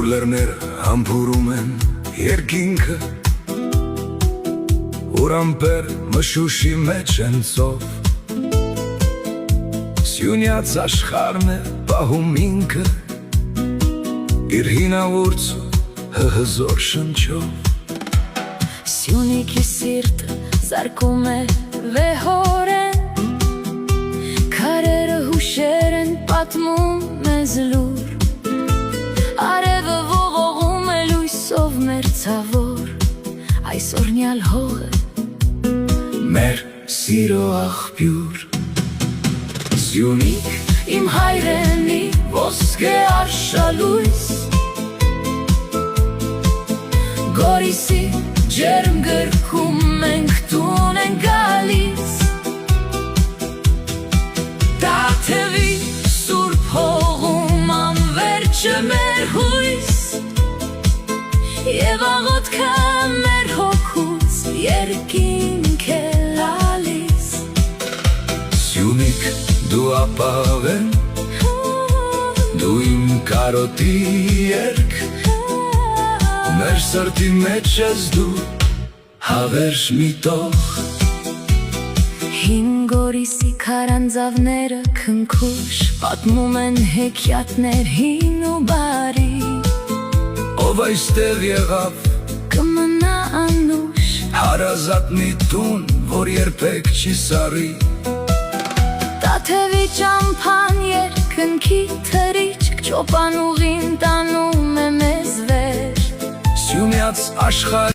Ուր լեռները համբուրում են երկինքը, Ուր ամպեր մշուշի մեջ են ծով, Սյունյաց աշխարհն է պահում ինքը, Իր հինավուրց հզոր շնչով։ Սյունիքի սիրտը զարկում է վեհորեն, Քարերը հուշեր են պատմում մեզ լուր, Արևը ողողում է լույսով մերձավոր, Այս օրնյալ հողը մեր սիրո աղբյուր։ Սյունիք իմ հայրենի ոսկե արշալույս, Գորիսի ջերմ գրքում մենք տուն ենք գալիս, Տաթևի սուրբ հողում անվերջը մեր հույս, Եվ աղոթքը մեր հոգուց երկինք է լալիս։ Սյունիք դու ապավեն, դու իմ կարոտի երկ, Մեր սրտի մեջ ես դու հավերժ միտող։ Հին Գորիսի քարանձավները քնքուշ պատմում են հեքիաթներ հին ու բարի, Ով այստեղ եղավ կմնա անուշ, հարազատ մի տուն, որ երբեք չի սառի։ Տաթևի ճամփան երկնքի թռիչք, Ճոպան ուղին տանում է մեզ վեր, Սյունյաց աշխարհ